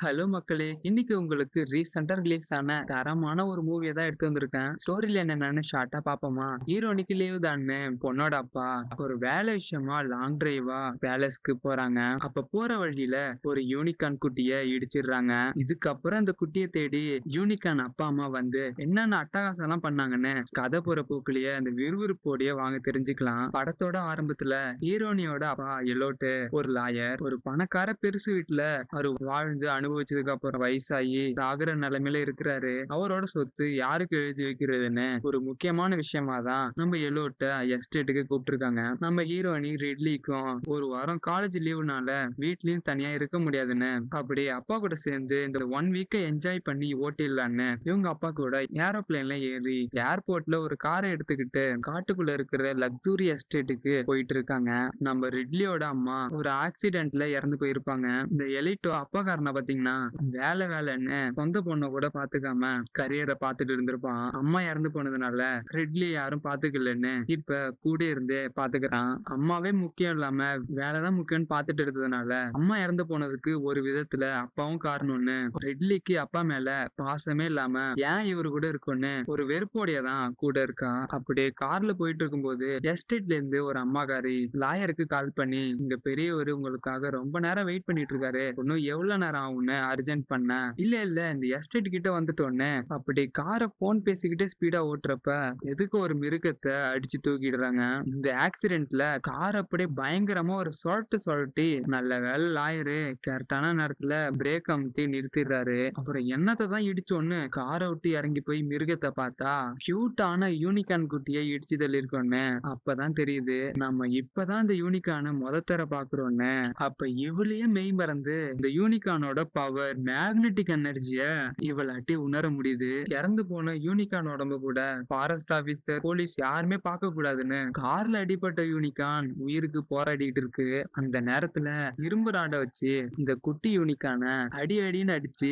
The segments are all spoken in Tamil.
ஹலோ மக்களே! இன்னைக்கு உங்களுக்கு ரீசென்ட்டா ரிலீஸ் ஆன தரமான ஒரு மூவிய தான் எடுத்து வந்திருக்கேன். ஸ்டோரி லைன் என்னன்னு ஷார்ட்டா பாப்போமா? ஹீரோயினிக்கு லீவு தான்னு பொண்ணோட அப்பா ஒரு வேலை விஷயமா லாங் டிரைவா பேலஸ்க்கு போறாங்க. அப்ப போற வழியில ஒரு யூனிகார்ன் குட்டிய இடிச்சிடுறாங்க. இதுக்கப்புறம் அந்த குட்டிய தேடி யூனிகார்ன் அப்பா, அம்மா வந்து என்னென்ன அட்டகாசம்லாம் பண்ணாங்கன்னு கதை போற போக்குலயே அந்த விறுவிறுப்போடயே வாங்க தெரிஞ்சுக்கலாம். படத்தோட ஆரம்பத்துல ஹீரோயினியோட அப்பா எலோட்டு ஒரு லாயர், ஒரு பணக்கார பெருசு வீட்ல அவரு வாழ்ந்து அனுபவிச்சதுக்கு அப்புறம் வயசாகி சாகுற நிலைமையில இருக்கிறாரு. அவரோட சொத்து யாருக்கு எழுதி வைக்கிறதுன்னு ஒரு முக்கியமான விஷயமா தான் நம்ம எலோட்ட எஸ்டேட்டுக்கு கூப்பிட்டுருக்காங்க. நம்ம ஹீரோயினி ரெட்லிக்கும் ஒரு வாரம் காலேஜ் லீவுனால வீட்லயும் தனியா இருக்க முடியாதுன்னு அப்படி அப்பா கூட சேர்ந்து இந்த 1 வீக்க என்ஜாய் பண்ணி ஓட்டிடலான்னு இவங்க அப்பா கூட ஏரோப்ளேன்ல ஏறி ஏர்போர்ட்ல ஒரு காரை எடுத்துக்கிட்டு காட்டுக்குள்ள இருக்கிற லக்ஸூரி எஸ்டேட்டுக்கு போயிட்டு இருக்காங்க. நம்ம ரிட்லியோட அம்மா ஒரு ஆக்சிடென்ட்ல இறந்து போயிருப்பாங்க. இந்த எலிட்டோ அப்பாக்காரனை பாத்தீங்கன்னா வேலை வேலைன்னு சொந்த பொண்ணை கூட பாத்துக்காம கரியரை பாத்துட்டு இருந்திருப்பான். அம்மா இறந்து போனதுனால ரிட்லி யாரும் பாத்துக்கலன்னு இப்ப கூட இருந்தே பாத்துக்கிறான். அம்மாவே முக்கியம் இல்லாம வேலைதான் முக்கியம்னு பாத்துட்டு இருந்ததுனால அம்மா இறந்து போனதுக்கு ஒரு விதத்துல அப்பாவும் காரணம்னு ரிட்லிக்கு அப்பா மேல பாசமே இல்லாம ஏன் இவரு கூட இருக்கும்னு ஒரு வெறுப்போடைய தான் கூட இருக்கா. அப்படியே கார்ல போயிட்டு இருக்கும்போது எஸ்டேட்ல இருந்து ஒரு அம்மாக்காரி லாயருக்கு கால் பண்ணி இங்க பெரியவர் உங்களுக்காக ரொம்ப நேரம் வெயிட் பண்ணிட்டு இருக்காரு, இன்னும் எவ்வளவு நேரம் ஆகும்னு அர்ஜென்ட் பண்ண. இல்ல இல்ல இந்த எஸ்டேட் கிட்ட வந்துட்டோன்னு அப்படி காரை போன் பேசிக்கிட்டே ஸ்பீடா ஓட்டுறப்ப எதுக்கு ஒரு மிருகத்தை அடிச்சு தூக்கிடுறாங்க. இந்த ஆக்சிடென்ட்ல கார் அப்படியே பயங்கரமா ஒரு சொழட்டி நல்ல வேலை லாயரு கரெக்டான நேரத்துல பிரேக் அமுத்தி நிறுத்திடுறாரு. அப்புறம் என்னத்தை தான் இடிச்சோன்னு காரை விட்டு இறங்கி போய் மிருகத்தை பார்த்தா கியூட்டான யூனிகார்ன் குட்டியை இடிச்சு தள்ளிருக்கோன்னு அப்பதான் தெரியுது நம்ம இப்பதான் இந்த யூனிகார்னை தர பாக்குறோன்னு. அப்ப இவளையே மெய் மறந்து இந்த யூனிகார்னோட பவர் மேக்னெட்டிக் எனர்ஜிய இவளாட்டி உணர முடியுது. இறந்து போன யூனிகார்ன் உடம்பு கூட ஃபாரஸ்ட் ஆபீசர் போலீஸ் யாருமே பார்க்க கூடாதுன்னு கார்ல அடிபட்ட யூனிகார்ன் உயிருக்கு போராடிட்டு இருக்கு. அந்த நேரத்துல இரும்பு ராட வச்சு இந்த குட்டி யூனிகார்ன அடி அடின்னு அடிச்சு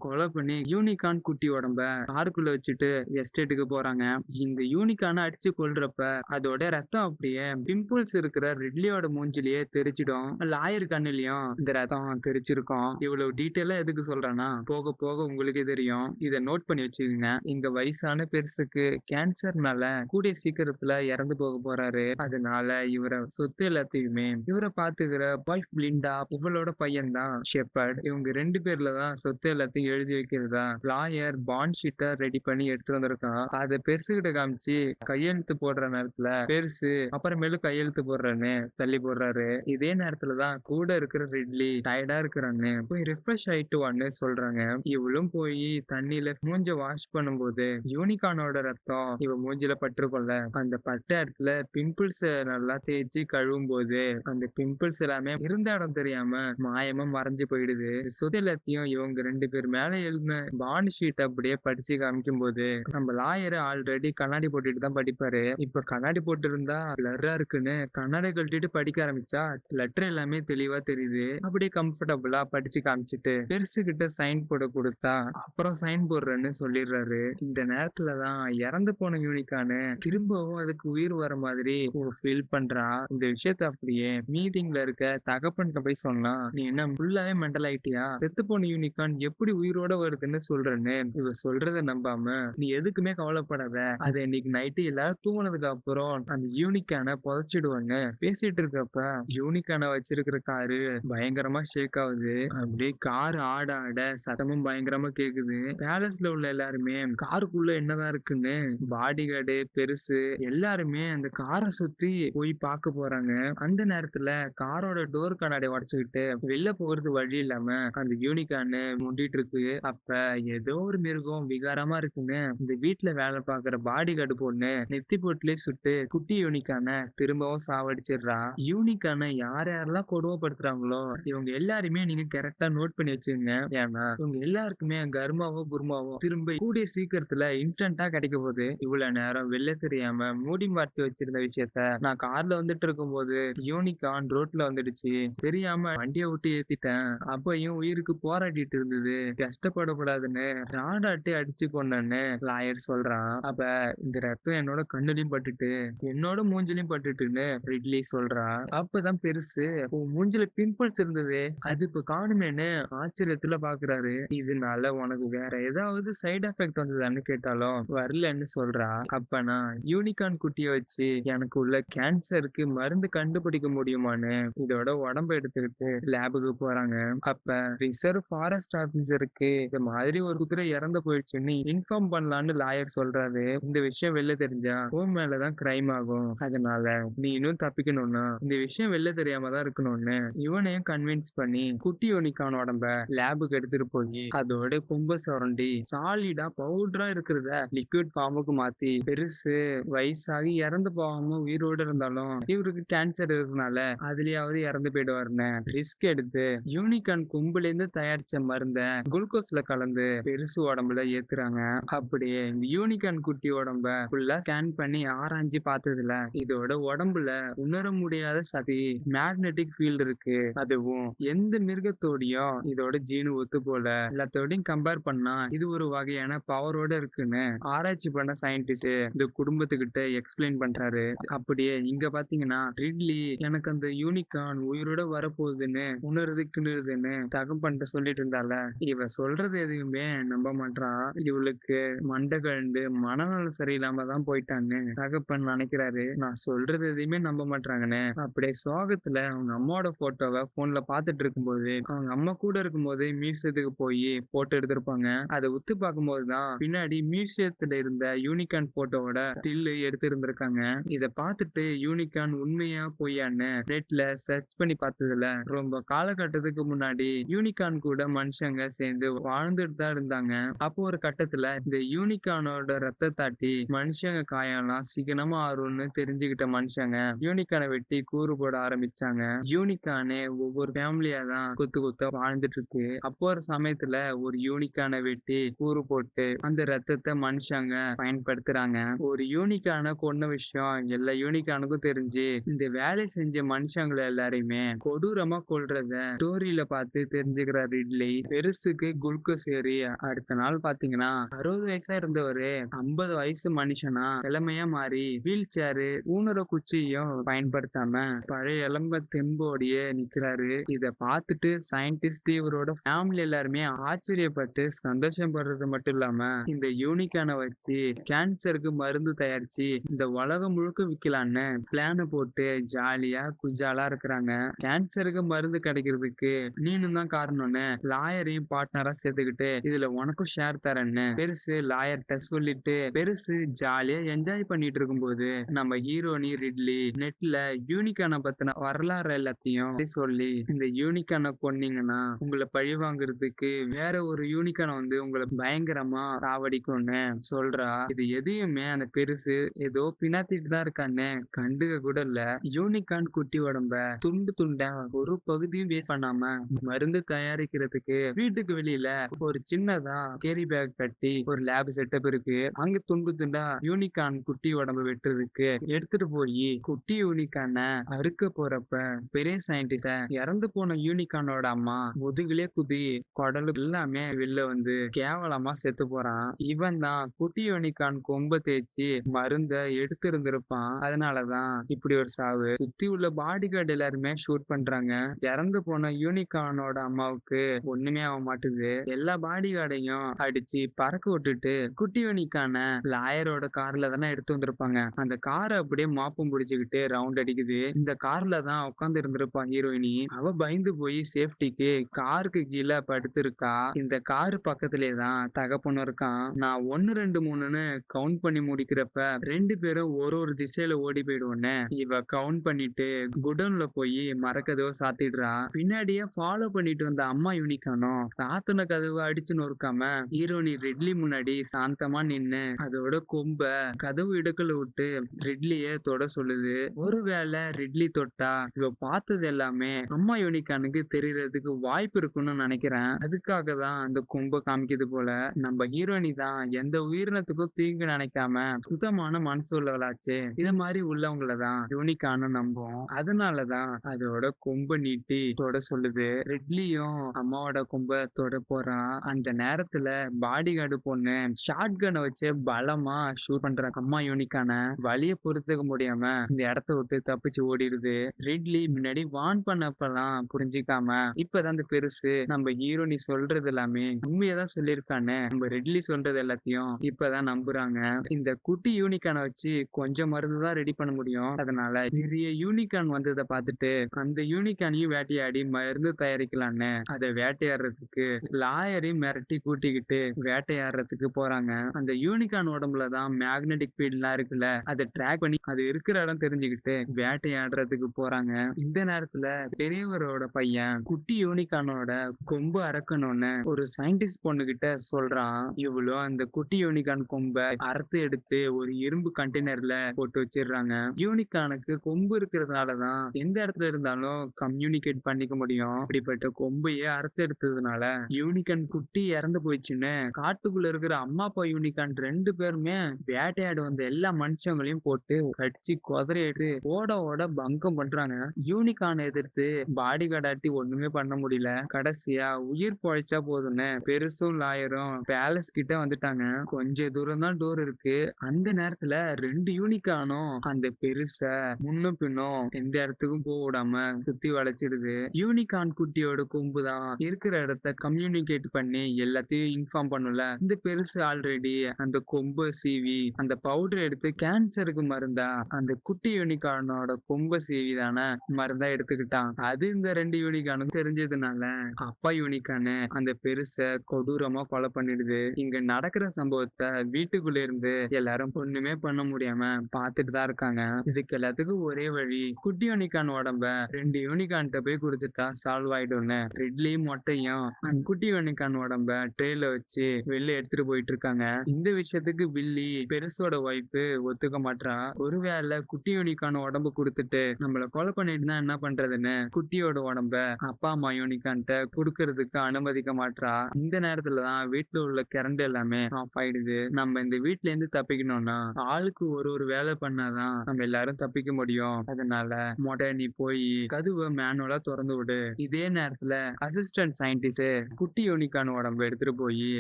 கொலை பண்ணி யூனிகார்ன் குட்டி உடம்ப காருக்குள்ள வச்சுட்டு எஸ்டேட்டுக்கு போறாங்க. இந்த யூனிகார்ன அடிச்சு கொல்றப்ப அதோட ரத்தம் அப்படியே பிம்பிள்ஸ் இருக்கிற ரிட்லியோட மூஞ்சிலேயே தெரிச்சிடும். லாயர் கண்ணுலயும் இந்த ரத்தம் தெரிச்சிருக்கும். இவ்வளவு டீட்டெயிலா எதுக்கு சொல்றேன்னா போக போக உங்களுக்கே தெரியும். இத நோட் பண்ணி வச்சுக்கோங்க. இங்க வயசான பெருசுக்கு கேன்சர்னால கூடிய சீக்கிரத்துல இறந்து போக போறாரு. அதனால இவரை சொத்து எல்லாத்தையுமே இவரை பாத்துக்கிற வைஃப் பிளிண்டா இவளோட பையன் தான் ஷெப்பர்ட். இவங்க 2 பேர்ல தான் சொத்து எல்லாத்தையும் எழுதி வைக்கிறதா லாயர் பாண்ட் ஷீட்டை ரெடி பண்ணி எடுத்துட்டு வந்திருக்கான். அதை பெருசுகிட்ட காமிச்சு கையெழுத்து போடுற நேரத்துல பெருசு அப்புறமேலும் கையெழுத்து போடுறேன்னு தள்ளி போடுறாரு. இதே நேரத்துலதான் கூட இருக்கிற ரிட்லி டயர்டா இருக்கிறான்னு போய் ரிஃப்ரெஷ் ஆயிட்டு வான்னு சொல்றாங்க. இவளும் போய் தண்ணியில மூஞ்ச வாஷ் பண்ணும்போது யூனிகார்னோட ரத்தம் இவ மூஞ்சில பட்டிருக்கும்ல, அந்த பட்ட இடத்துல பிம்பிள்ஸ் நல்லா தேய்ச்சி கழுவும் போது அந்த பிம்பிள்ஸ் எல்லாமே இருந்த இடம் தெரியாம மாயமா மறைஞ்சு போயிடுது. சொத்து எல்லாத்தையும் இவங்க 2 பேர் மேல எழுதின பாண்ட் ஷீட் அப்படியே படிச்சு காமிக்கும் போது நம்ம லாயர் ஆல்ரெடி கண்ணாடி போட்டுட்டு தான் படிப்பாரு. இப்ப கண்ணாடி போட்டு இருந்தா பிளர்ரா இருக்குன்னு கண்ணாடி கழட்டிட்டு படிக்க ஆரம்பிச்சா லெட்டர் எல்லாமே தெளிவா தெரியுது. அப்படியே கம்ஃபர்டபுளா படிச்சு காமிச்சிட்டு பெருசு கிட்ட சைன் போட கொடுத்தா அப்புறம் சைன் போடுறேன்னு சொல்லிடுறாரு. இந்த நேரத்துலதான் இறந்து போன யூனிகானு திரும்பவும் அதுக்கு உயிர் வர மாதிரி ஃபீல் பண்றா. இந்த விஷயத்த அப்படியே மீட்டிங்ல இருக்க தகப்பன்கிட்ட போய் சொன்னா, நீ என்ன ஃபுல்லாவே மெண்டல் ஆயிட்டியா, செத்து போன யூனிகான் எப்படி உயிரோட வருதுன்னு சொல்றேன்னு இவ சொல்றத நம்பாம நீ எதுக்குமே கவலைப்படாத, அது இன்னைக்கு நைட்டு எல்லாரும் தூங்குனதுக்கு அப்புறம் அந்த யூனிகான புதைச்சிடுவாங்க. பேசிட்டு இருக்கப்ப யூனிகான வச்சிருக்கிற காரு பயங்கரமா ஷேக் ஆகுது. அப்படியே கார் ஆட ஆட சத்தமும் பயங்கரமா கேக்குது. பேலஸ்ல உள்ள எல்லாருமே காருக்குள்ள என்னதான் இருக்குன்னு பாடி கார்டு பெருசு எல்லாருமே அந்த காரை சுத்தி போய் பார்க்க போறாங்க. அந்த நேரத்துல காரோட டோர் கண்ணாடி உடைச்சுக்கிட்டு வெளில போகிறது வழி இல்லாம அந்த யூனிகான்னு முண்டிட்டு இருக்கு. அப்ப ஏதோ ஒரு மிருகம் விகாரமா இருக்குன்னு இந்த வீட்டுல வேலை பார்க்குற பாடி கார்டு பொண்ணு நெத்தி போட்டுலயே சுட்டு குட்டி யூனிகான திரும்பவும் சாவடிச்சிடுறா. யூனிகான யார் யாரெல்லாம் கொடுமைப்படுத்துறாங்களோ இவங்க எல்லாருமே நீங்க கரெக்டா நோட் பண்ணி வச்சுக்கோங்க. ஏன்னா இவங்க எல்லாருக்குமே கர்மாவோ குருமாவோ திரும்ப கூடிய சீக்கிரத்துல இன்ஸ்டன்டா கிடைக்க போகுது. இவ்வளவு நேரம் வெளில தெரியாம மூடி மறைச்சு வச்சிருந்த விஷயத்த நான் கார்ல வந்துட்டு இருக்கும்போது யூனிகான் ரோட்ல வந்துடுச்சு, தெரியாம வண்டியை விட்டு ஏத்திட்டேன், அப்பயும் உயிருக்கு போராடிட்டு இருந்தது, கஷ்டப்படக்கூடாதுன்னு ராடாட்டி அடிச்சு கொண்டேன்னு லாயர் சொல்றான். அப்ப இந்த ரத்தம் என்னோட கண்ணுலயும் பட்டுட்டு என்னோட மூஞ்சிலையும் பட்டுட்டுன்னு ரிட்லி சொல்றா. அப்பதான் பெருசு உன் மூஞ்சில பிம்பிள்ஸ் இருந்தது அது இப்ப காணுமேன்னு ஆச்சரியத்துல பாக்குறாரு. இதனால உனக்கு வேற ஏதாவது சைடு எஃபெக்ட் வந்ததான்னு கேட்டாலும் வரலன்னு சொல்றா. அப்ப நான் யூனிகார்ன் குட்டிய வச்சு எனக்கு உள்ள கேன்சருக்கு மருந்து கண்டுபிடிக்க முடியுமான்னு இதோட உடம்ப எடுத்துக்கிட்டு லேபுக்கு போறாங்க. அப்ப ரிசர்வ் ஃபாரஸ்ட் ஆபீசருக்கு இந்த மாதிரி ஒரு குதிரை இறந்து போயிடுச்சுன்னு இன்ஃபார்ம் பண்ணலான்னு லாயர் சொல்றாரு. இந்த விஷயம் வெளில தெரிஞ்சா உன் மேலதான் கிரைம் ஆகும். அதனால நீ இன்னும் தப்பிக்கணும்னா இந்த விஷயம் வெளில தெரியாம தான் இருக்கணும்னு இவனையும் கன்வின்ஸ் பண்ணி குட்டி யூனிகார்ன் உடம்ப லேபுக்கு எடுத்துட்டு போய் அதோட கொம்ப சுரண்டி சாலிடா பவுடரா இருக்கிறத லிக்விட் ஃபார்முக்கு மாத்தி பெருசு வயசாகி இறந்து போகாம உயிரோடு இருந்தாலும் இவருக்கு கேன்சர் இருக்கனால அதுலயாவது இறந்து போயிடுவாருன்னு ரிஸ்க் எடுத்து யூனிகார்ன் கொம்புல இருந்து தயாரிச்ச மருந்த குளுக்கோஸ்ல கலந்து பெருசு உடம்புல ஏத்துறாங்க. அப்படியே இந்த யூனிகார்ன் குட்டி உடம்ப ஃபுல்லா ஸ்கேன் பண்ணி ஆராய்ஞ்சு பார்த்ததுல இதோட உடம்புல உணர முடியாத சக்தி மேக்னெட்டிக் ஃபீல்டு இருக்கு. அதுவும் எந்த மிருகத்தோடையும் இதோட ஜீனு ஒத்து போல எல்லாத்தோடையும் கம்பேர் பண்ணா இது ஒரு வகையான பவரோட இருக்குன்னு ஆராய்ச்சி பண்ண சயின்டிஸ்ட் இந்த குடும்பத்துக்கிட்ட எக்ஸ்பிளைன் பண்றாரு. அப்படியே இங்க பாத்தீங்கன்னா ரிட்லி எனக்கு அந்த யூனிகார்ன் உயிரோட வரப்போகுதுன்னு உணர்றதுக்குன்னு தகப்பன்ட்டு சொல்லிட்டு இருந்தால இவ சொல்றது எதுவுமே நம்ப மாட்டான். இவளுக்கு மண்டை கண்டு மனநலம் சரியில்லாம தான் போயிட்டான்னு தகப்பன் நினைக்கிறாரு. நான் சொல்றது எதையுமே நம்ப மாட்டாங்கன்னு அப்படியே சோகத்துல அவங்க அம்மாவோட போட்டோவை போன்ல பாத்துட்டு இருக்கும்போது அவங்க அம்மா கூட இருக்கும்போது மியூசியத்துக்கு போய் போட்டோ எடுத்திருப்பாங்க. அதை உத்து பார்க்கும்போது தான் பின்னாடி மியூசியத்துல இருந்த யூனிகார்ன் போட்டோவோட ஸ்டில் எடுத்து இருந்திருக்காங்க. இதை பார்த்துட்டு யூனிகார்ன் உண்மையா பொய்யான்னு நெட்ல சர்ச் பண்ணி பார்த்ததுல ரொம்ப காலகட்டத்துக்கு முன்னாடி யூனிகார்ன் கூட மனுஷங்க சேர்ந்து வாழ்ந்துட்டு தான் இருந்தாங்க. அப்போ ஒரு கட்டத்துல இந்த யூனிகார்னோட ரத்த தாட்டி மனுஷங்க காயம்லாம் சீக்கிரமா ஆறும்னு தெரிஞ்சுக்கிட்ட மனுஷங்க யூனிகார்னை வெட்டி கூறு போட ஆரம்பிச்சாங்க. யூனிகார்னே ஒவ்வொரு ஃபேமிலியா தான் கொத்து கொத்த வாழ்ந்துட்டு இருக்கு. அப்போ ஒரு சமயத்துல ஒரு யூனிகார்னை வெட்டி கூறு போட்டு அந்த ரத்தத்தை மனுஷங்க பயன்படுத்துறாங்க. ஒரு யூனிகார்னை கொன்ன விஷயம் எல்லா யூனிகார்னுக்கும் தெரிஞ்சு இந்த வேலை செஞ்ச மனுஷங்களை எல்லாரையுமே கொடூரமா கொல்றத ஸ்டோரியில பார்த்து தெரிஞ்சுக்கிற ரிட்லி பெருசுக்கு குளுக்கோஸ் ஏறி அடுத்த நாள் பாத்தீங்கன்னா 60 வயசா இருந்தவரு 50 வயசு மனுஷனா இளமையா மாறி வீல் சேரு ஊனர குச்சியும் பயன்படுத்தாம பழைய இளம்ப தெம்போடையே நிக்கிறாரு. இத பார்த்துட்டு சயின்டிஸ்ட் இவரோட ஃபேமிலி எல்லாருமே ஆச்சரியப்பட்டு சந்தோஷப்படுறது மட்டும் இல்லாம இந்த யூனிகார்னை வச்சு கேன்சருக்கு மருந்து தயாரிச்சு இந்த உலகம் முழுக்க விக்கலான்னு பிளான போட்டு ஜாலியா குஜாலா இருக்கிறாங்க. கேன்சருக்கு மருந்து கிடைக்கிறதுக்கு நீனும் தான் காரணம்னு லாயரையும் பார்ட்னரா சேர்த்துக்கிட்டு இதுல உனக்கும் ஷேர் தரேன்னு பெருசு லாயர்கிட்ட சொல்லிட்டு பெருசு ஜாலியா என்ஜாய் பண்ணிட்டு இருக்கும்போது நம்ம ஹீரோனி ரிட்லி நெட்ல யூனிகார்னை பத்தின வரலாறு எல்லாத்தையும் சொல்லி இந்த யூனிகார்னை கொன்னீங்கன்னா உங்களை பழி வாங்குறதுக்கு வேற ஒரு யூனிகார்னை வந்து உங்களை பயங்கரமா சாவடிக்கும்னு சொல்றா. இது எதையுமே அந்த பெருசு ஏதோ பின்னாத்திட்டு தான் இருக்கான்னு கண்டுக்க கூட இல்ல. யூனிகார்ன் குட்டி உடம்ப துண்டு துண்டா ஒரு பகுதியும் வேஸ்ட் பண்ணாம மருந்து தயாரிக்கிறதுக்கு வீட்டுக்கு வெளியில ஒரு சின்னதா கேரி பேக் கட்டி ஒரு லேப் செட்டப் இருக்கு. அங்க துண்டு துண்டா யூனிகார்ன் குட்டி உடம்பு வெட்டுறதுக்கு எடுத்துட்டு போய் குட்டி யூனிகார்னை அறுக்க போறப்ப பெரிய சயின்டிஸ்ட இறந்து போன யூனிகார்னோட அம்மா முதுகுலே குதி குடலு எல்லாமே வெளில வந்து கேவலமா செத்து போறான். இவன் தான் குட்டி யூனிகார்ன் கொம்ப தேய்ச்சி மருந்த எடுத்து இருந்திருப்பான். அதனாலதான் இப்படி ஒரு சாவு. சுத்தி உள்ள பாடி கார்டு எல்லாருமே ஷூட் பண்றாங்க. இறந்து போன யூனிகார்னோட அம்மாவுக்கு ஒண்ணுமே ஆக மாட்டுது. எல்லா பாடி கார்டையும் அடிச்சு பறக்க விட்டுட்டு குட்டி யூனிகார்ன லாயரோட கார்ல தானே எடுத்து வந்திருப்பாங்க. அந்த காரை அப்படியே மாப்பும் பிடிச்சுக்கிட்டு ரவுண்ட் அடிக்குது. இந்த கார்ல தான் உட்கார்ந்து இருந்திருப்பா ஹீரோயினி. அவ பயந்து போய் சேஃப்டிக்கு காருக்கு கீழே படுத்திருக்கா. இந்த காரு பக்கத்திலே தான் தகப்பனும் இருக்கான். நான் 1 2 3ன்னு கவுண்ட் பண்ணி முடிக்கிறப்ப 2 பேரும் ஒரு ஒரு திசையில ஓடி போயிடுவோன்னு இவ கவுண்ட் பண்ணிட்டு குடோன்ல போய் மரக்கதவை சாத்திடுறா. பின்னாடியே ஃபாலோ பண்ணிட்டு வந்த அம்மா யூனிகார்னும் சாத்தின கதவை அடிச்சு நொறுக்காம ஹீரோனி ரிட்லி முன்னாடி சாந்தமா நின்னு அதோட கொம்ப கதவு இடுக்கல விட்டு ரிட்லிய தொட சொல்லுது. ஒருவேளை ரிட்லி தொட்டா இவ பார்த்தது எல்லாமே அம்மா யூனிகார்னுக்கு தெரியறதுக்கு வாய்ப்பு இருக்குன்னு நினைக்கிறேன். அதுக்காக தான் அந்த கொம்ப காமிக்குது போல. நம்ம ஹீரோயினி தான் எந்த உயிரினத்துக்கும் தீங்கு நினைக்காம சுத்தமான மனசு உள்ளவளாச்சு. இது மாதிரி உள்ளவங்கள தான் யூனிகார்னு நம்பும். அதனாலதான் அதோட கொம்ப நீட்டி தொட சொல்லுது. ரிட்லியும் அம்மாவோட கொம்ப தொட போறான். அந்த நேரத்துல பாடி கார்டு பொண்ணு ஷார்ட் கனை வச்சு பலமா ஷூட் பண்ற அம்மா யூனிகார்ன வலிய பொறுத்துக்க முடியாம இந்த இடத்த விட்டு தப்பிச்சு ஓடிடுது. ரிட்லி முன்னாடி வார்ன் பண்ணப்பெல்லாம் புரிஞ்சிக்காம இப்பதான் அந்த பெருசு நம்ம ஹீரோ நீ சொல்றது எல்லாமே உண்மையதான் சொல்லியிருக்கானே, நம்ம ரெட்லி சொல்றது எல்லாத்தையும் இப்பதான் நம்புறாங்க. இந்த குட்டி யூனிகார்னை வச்சு கொஞ்சம் மருந்து தான் ரெடி பண்ண முடியும். அதனால பெரிய யூனிகார்ன் வந்ததை பார்த்துட்டு அந்த யூனிகார்னையும் வேட்டையாடி மருந்து தயாரிக்கலான்னு அதை வேட்டையாடுறதுக்கு லாயரையும் மிரட்டி கூட்டிக்கிட்டு வேட்டையாடுறதுக்கு போறாங்க. அந்த யூனிகார்ன் உடம்புல தான் மேக்னெட்டிக் ஃபீல்ட்லாம் இருக்குல்ல, அதை ட்ராக் பண்ணி அது இருக்கிற இடம் தெரிஞ்சுக்கிட்டு வேட்டையாடுறதுக்கு போறாங்க. இந்த நேரத்துல பெரியவரோட பையன் குட்டி யூனிகார்னோட கொம்பு அறக்கணும்னு ஒரு சயின்டிஸ்ட் பொண்ணுகிட்ட சொல்றான். இவ்வளோ அந்த குட்டி யூனிகார்ன் கொம்பை அறுத்து எடுத்து ஒரு இரும்பு கண்டெய்னர்ல போட்டு வச்சிடுறாங்க. யூனிகார்னுக்கு கொம்பு இருக்கிறதுனாலதான் எந்த இடத்துல இருந்தாலும் கம்யூனிகேட் பண்ணிக்க முடியும். அப்படிப்பட்ட கொம்பையே அறுத்து எடுத்ததுனால யூனிகார்ன் குட்டி இறந்து போயிடுச்சுன்னு காட்டுக்குள்ள இருக்கிற அம்மா அப்பா யூனிகார்ன் 2 பேருமே வேட்டையாடு வந்த எல்லா மனுஷங்களையும் போட்டு கடிச்சு கொதறிட்டு ஓட ஓட பங்கம் பண்றாங்க. யூனிகார்னை எதிர்த்து பாடி கார்டாட்டி ஒண்ணுமே பண்ண முடியல. கடைசியா உயிர் பொழைச்சா போதும்னு பெருசும் லாயரும் பேலஸ் கிட்ட வந்துட்டாங்க. கொஞ்ச தூரம் தான் டோர் இருக்கு. அந்த நேரத்துல 2 யூனிகார்னும் அந்த பெருச முன்னும் பின்னும் எந்த இடத்துக்கும் போக விடாம சுத்தி வளைச்சிடுது. யூனிகார்ன் குட்டியோட கொம்பு தான் இருக்கிற இடத்த கம்யூனிகேட் பண்ணி எல்லாத்தையும் இன்ஃபார்ம் பண்ணுல. இந்த பெருசு ஆல்ரெடி அந்த கொம்பை சீவி அந்த பவுடர் எடுத்து கேன்சருக்கு மருந்தா அந்த குட்டி யூனிகார்னோட கொம்பை சீவி தானே மருந்தா எடுத்துக்கிட்டான். அது இந்த 2 யூனிகார்னுக்கும் தெரிஞ்சதுனால அப்பா யூனிகார்னு அந்த பெருச கொடூரமா கொலை பண்ணிடுது. இங்க நடக்கிற சம்பவத்தை வீட்டுக்குள்ள இருந்து எல்லாரும் ஒண்ணுமே பண்ண முடியாம பாத்துட்டு தான் இருக்காங்க. இதுக்கு எல்லாத்துக்கும் ஒரே வழி குட்டி யூனிகார்ன் உடம்ப 2 யூனிகார்ன்ட்ட போய் கொடுத்துட்டா சால்வ் ஆயிடும்னு ரெட்லி மொட்டையும் அந்த குட்டி யூனிகார்ன் உடம்ப ட்ரெயில வச்சு வெளில எடுத்துட்டு போயிட்டு இருக்காங்க. இந்த விஷயத்துக்கு வில்லி பெருசோட ஒய்ஃப் ஒத்துக்க மாட்டா. ஒருவேளை குட்டி யூனிகார்ன் உடம்பு கொடுத்துட்டு நம்மள கொலை பண்ணிட்டு தான் என்ன பண்றதுன்னு குட்டியோட உடம்ப அப்பா அம்மா யூனிகார்ன்ட்ட கொடுக்கறதுக்கு அனுமதிக்க மாட்டா. இந்த நேரத்துலதான் வீட்டுல உள்ள கரண்ட் எல்லாமே ஆஃப் ஆயிடுது. நம்ம இந்த வீட்டுல இருந்து தப்பிக்கணும்னா ஆளுக்கு ஒரு வேலை பண்ணாதான் நம்ம எல்லாரும் தப்பிக்க முடியும். அதனால மொட்டை நீ போய் கதவை மேனுவலா திறந்து விடு. இதே நேரத்துல அசிஸ்டன்ட் சயின்டிஸ்ட் குட்டி யூனிகார்ன் உடம்பு எடுத்துட்டு போய்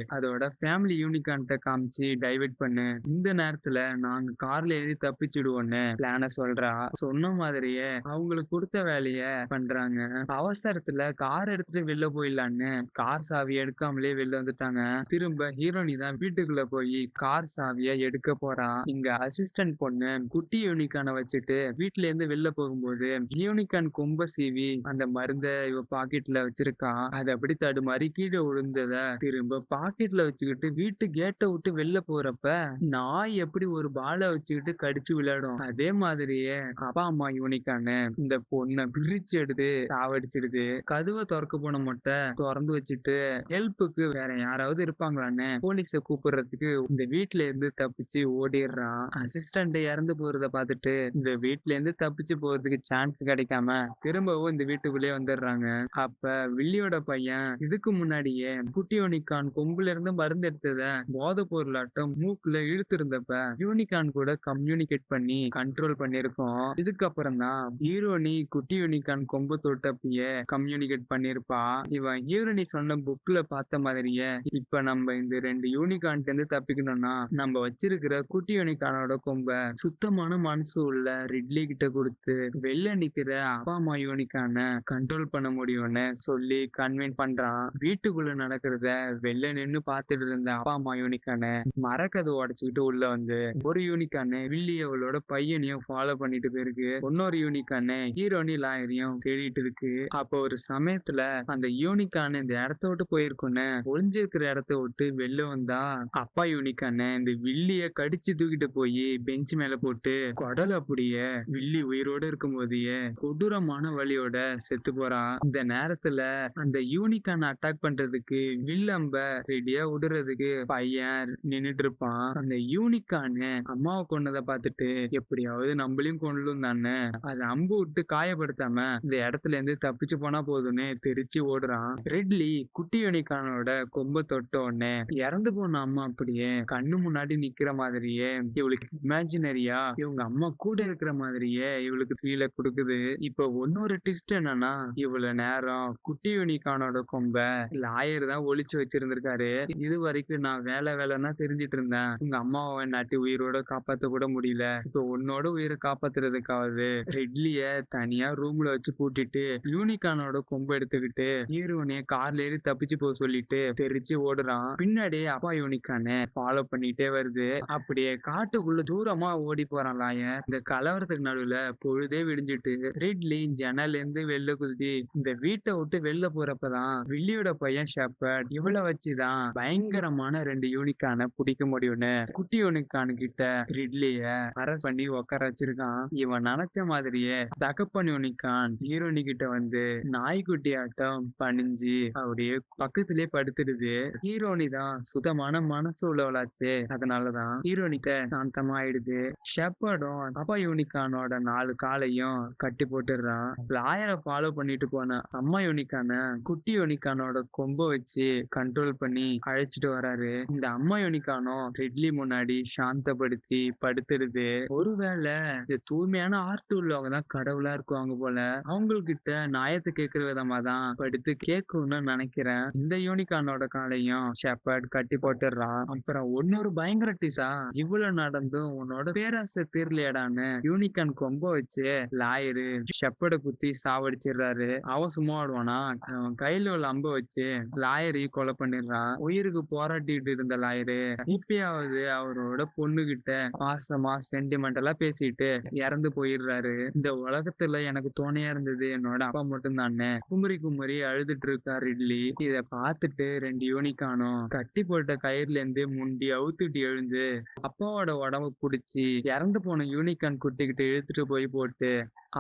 அதோட ஃபேமிலி யூனிகார்ன்ட்ட காமிச்சு டைவர்ட் பண்ணு. இந்த நேரத்துல நாங்க கார்ல ஏறி தப்பிச்சிடுவோன்னு பிளான சொல்றா. சொன்ன மாதிரியே அவங்களுக்கு கொடுத்த வேலைய பண்றாங்க. அவசரத்துல கார் எடுத்துட்டு வெளில போயிடலான்னு கார் சாவியை எடுக்காமலே வெளில வந்துட்டாங்க. திரும்ப ஹீரோனி தான் வீட்டுக்குள்ள போய் கார் சாவியை எடுக்க போறா. இங்க அசிஸ்டன்ட் பொண்ணு குட்டி யூனிகார்னை வச்சுட்டு வீட்டுல இருந்து வெளில போகும்போது யூனிகார்ன் கொம்ப சீவி அந்த மருந்த இவ பாக்கெட்ல வச்சிருக்கா. அது அப்படி தடுமாறி கீழே விழுந்தத திரும்ப பாக்கெட்ல வச்சுக்கிட்டு வீட்டு கேட்டை விட்டு வெளில போறப்ப நாய் எப்படி ஒரு பாலை வச்சுக்கிட்டு கடிச்சு விளையாடும், அதே மாதிரியே அப்பா அம்மா யூனிகார்னு இந்த பொண்ணை பிரிச்சு எடுத்து சாவடிச்சிடுது. கதவை திறக்க போன மொட்டை திறந்து வச்சுட்டு ஹெல்ப்புக்கு வேற யாராவது இருப்பாங்களான்னு போலீஸ கூப்பிடுறதுக்கு இந்த வீட்டுல இருந்து தப்பிச்சு ஓடிடுறான். அசிஸ்டன்ட் இறந்து போறத பார்த்துட்டு இந்த வீட்டுல இருந்து தப்பிச்சு போறதுக்கு சான்ஸ் கிடைக்காம திரும்பவும் இந்த வீட்டுக்குள்ளே வந்துடுறாங்க. அப்ப வில்லியோட பையன் இதுக்கு முன்னாடியே குட்டி யூனிகார்ன் கொம்புல இருந்து மருந்து எடுத்தத போதை பொருளாட்டம் மூக்குல இழுத்து இருந்தப்ப யூனிகார்ன் கூட கம்யூனிகேட் பண்ணி கண்ட்ரோல் பண்ணிருக்கோம். இதுக்கப்புறம் தான் ஹீரோனி குட்டி யூனிகார்ன் கொம்பு தொட்டப்பயே கம்யூனிகேட் பண்ணிருப்பா. இவன் ஹீரோனி சொன்ன புக்ல பார்த்த மாதிரியே இப்ப நம்ம இந்த 2 யூனிகார்ன்ல இருந்து தப்பிக்கணும்னா நம்ம வச்சிருக்கிற குட்டி யூனிகார்னோட கொம்ப சுத்தமான மனசு உள்ள ரிட்லி கிட்ட கொடுத்து வெளில நிக்கிற அப்பா அம்மா யூனிகார்னை கண்ட்ரோல் பண்ண முடியும்னு சொல்லி கன்வின்ஸ் பண்றான். வீட்டுக்குள்ள நடக்கிறத வெளில நின்னு பார்த்துட்டு இருந்த அப்பா அம்மா யூனிகார்னை மரக்கதை உடைச்சுக்கிட்டு உள்ள வந்து ஒரு யூனிகார்னு வில்லி அவளோட பையனையும் ஃபாலோ பண்ணிட்டு போயிருக்கு. இன்னொரு யூனிகார்னு ஹீரோனி லாயரையும் தேடிட்டு இருக்கு. அப்போ ஒரு சமயத்துல அந்த யூனிகார்ன் இந்த இடத்த விட்டு போயிருக்குன்னு ஒளிஞ்சிருக்கிற இடத்த விட்டு வெளில வந்தா அப்பா யூனிகார்னு இந்த வில்லிய கடிச்சு தூக்கிட்டு போய் பெஞ்ச் மேல போட்டு குடல் அப்படியே வில்லி உயிரோட இருக்கும் போதே கொடூரமான வலியோட செத்து போறான். இந்த நேரத்துல அந்த யூனிகார்ன் அட்டாக் பண்றதுக்கு வில்லம்ப ரெடியா விடுறதுக்கு பையன் நின்னுட்டு இருப்பான். அந்த யூனிகார்னு அம்மாவை கொன்னதை பார்த்துட்டு எப்படியாவது நம்மளையும் கொள்ளலும் தானே அதை அம்பு விட்டு காயப்படுத்தாம இந்த இடத்துல இருந்து தப்பிச்சு போனா போதும்னு தெரிச்சு ஓடுறான். ரெட்லி குட்டி யூனிகார்னோட கொம்ப தொட்ட உடனே இறந்து போன அம்மா அப்படியே கண்ணு முன்னாடி நிக்கிற மாதிரியே இவளுக்கு இமேஜினரியா இவங்க அம்மா கூட இருக்கிற மாதிரியே இவளுக்கு ஃபீல கொடுக்குது. இப்ப இன்னொரு ட்விஸ்ட் என்னன்னா இவ்வளவு நேரம் குட்டி யூனிகார்னோட கொம்ப லாயர் தான் ஒளிச்சு வச்சிருந்திருக்காரு. இது வரைக்கும் நான் வேலைன்னா தெரிஞ்சிட்டு இருந்தேன். உங்க அம்மாவை நாட்டி உயிரோட காப்பாத்த கூட முடியல. இப்ப உன்னோட உயிரை காப்பாத்துறதுக்காவது ரெட்லிய தனியா ரூம்ல வச்சு பூட்டிட்டு யூனிகார்னோட கொம்ப எடுத்துக்கிட்டு பார்த்துக்கிட்டு ஹீரோனே கார்ல ஏறி தப்பிச்சு போக சொல்லிட்டு தெரிச்சு ஓடுறான். பின்னாடியே அப்பா யூனிகானு ஃபாலோ பண்ணிட்டே வருது. அப்படியே காட்டுக்குள்ள தூரமா ஓடி போறான் லாயர். இந்த கலவரத்துக்கு நடுவுல பொழுதே விடிஞ்சிட்டு ரிட்லி ஜன்னல்ல இருந்து வெளில குதிச்சு இந்த வீட்டை விட்டு வெளில போறப்பதான் வில்லியோட பையன் ஷெப்பர்ட் இவள வச்சுதான் பயங்கரமான 2 யூனிகான பிடிக்க முடியும்னு குட்டி யூனிகான் கிட்ட ரிட்லிய அரெஸ்ட் பண்ணி உட்கார வச்சிருக்கான். இவன் நினைச்ச மாதிரியே தகப்பன் யூனிகான் ஹீரோனி கிட்ட வந்து நாய்க்குட்டி ஆட்டம் பணிஞ்சு அப்படியே பக்கத்திலே படுத்துடுது. ஹீரோனி தான் சுத்தமான மனசு உள்ளவளாச்சே, அதனாலதான் ஹீரோனிட்ட சாந்தமா ஆயிடுது. ஷெப்பர்டும் அப்பா யூனிகானோட 4 காலையும் கட்டி போட்டுடுறான். லாயரை ஃபாலோ பண்ணிட்டு போன அம்மா யூனிகான குட்டி யூனிகானோட கொம்ப வச்சு கண்ட்ரோல் பண்ணி அழைச்சிட்டு வராரு. இந்த அம்மா யூனிகானும் ரிட்லி முன்னாடி சாந்தப்படுத்தி படுத்துடுது. ஒருவேளை இந்த தூய்மையான ஆர்ட் உள்ளவங்க தான் கடவுளா இருக்குவாங்க போல. அவங்ககிட்ட நியாயத்தை கேட்கிற விதமா தான் படுத்து கேட்கும்னு நினைக்கிறேன். இந்த யூனிகானோட காலையும் ஷெப்பர்ட் கட்டி போட்டுடுறான். அப்புறம் இன்னொரு பயங்கர டிசா இவ்வளவு நடந்தும் உன்னோட பேராசை தீரலையடான்னு யூனிகான் கொம்ப வச்சு லாயரு ஷெப்பர்ட குத்தி சாவடிச்சிடுறாரு. அவன் சும்மா ஆடுவானா, அவன் கையில உள்ள அம்ப வச்சு லாயரையும் கொலை பண்ணிடுறான். உயிருக்கு போராட்டிட்டு இருந்த லாயரு இப்பயாவது அவரோட பொண்ணு கிட்ட பாசமா சென்டிமெண்டலா பேசிட்டு இறந்து போயிடுறாரு. இந்த உலகத்துல எனக்கு துணையா இருந்தது என்னோட அப்பா மட்டும் தானே குமரி குமரி அழுதுட்டு இருக்கா ரிட்லி. இத பார்த்துட்டு 2 யூனிகானும் கட்டி போட்ட கயிறுல இருந்து முண்டி அவுத்துட்டு எழுந்து அப்பாவோட உடம்ப புடிச்சு இறந்து போன யூனிகான் குட்டிக்கிட்ட இழுத்துட்டு போய் போட்டு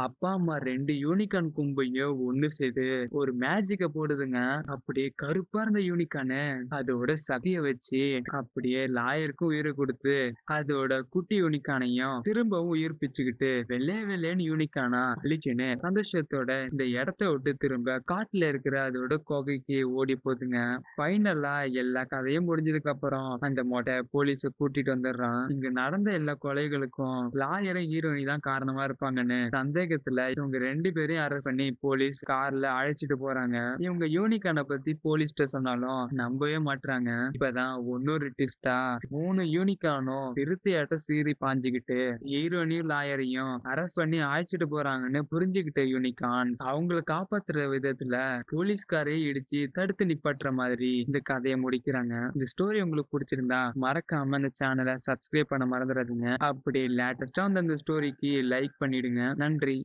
அப்பா அம்மா 2 யூனிகான் கும்பையும் ஒண்ணு சேர்த்து ஒரு மேஜிக்க போடுதுங்க. அப்படியே கருப்பா இருந்த யூனிகானு அதோட சக்திய வச்சு அப்படியே லாயருக்கும் உயிரை கொடுத்து அதோட குட்டி யூனிகானையும் திரும்பவும் உயிர்ப்பிச்சுக்கிட்டு வெள்ளை வெள்ளைன்னு யூனிகானா அழிச்சுன்னு சந்தோஷத்தோட இந்த இடத்த விட்டு திரும்ப காட்டுல இருக்கிற அதோட குகைக்கு ஓடி போகுதுங்க. ஃபைனலா எல்லா கதையும் முடிஞ்சதுக்கு அப்புறம் அந்த மொட்டை போலீஸ கூட்டிட்டு வந்துடுறான். இங்க நடந்த எல்லா கொலைகளுக்கும் லாயரும் ஹீரோனி தான் காரணமா இருப்பாங்கன்னு சந்தேகத்துல இவங்க 2 பேரையும் அரெஸ்ட் பண்ணி போலீஸ் கார்ல அழைச்சிட்டு போறாங்க. இவங்க யூனிகான பத்தி போலீஸ்ட சொன்னாலும் நம்பவே மாட்டாங்க. இப்பதான் இன்னொரு ட்விஸ்டா 3 யூனிகானும் திருத்தியாட்ட சீறி பாஞ்சுக்கிட்டு ஹீரோனியும் லாயரையும் அரெஸ்ட் பண்ணி அழைச்சிட்டு போறாங்கன்னு புரிஞ்சுக்கிட்ட யூனிகான் அவங்கள காப்பாத்துற விதத்துல போலீஸ்காரே இடிச்சு தடுத்து நிப்பாட்டுற மாதிரி இந்த கதையை முடிக்கிறாங்க. இந்த ஸ்டோரி உங்களுக்கு பிடிச்சிருந்தா மறக்காம இந்த சேனலை சப்ஸ்கிரைப் பண்ண மறந்துடாதீங்க. அப்படி லேட்டஸ்டா வந்து அந்த ஸ்டோரிக்கு லைக் பண்ணிடுங்க. நன்றி.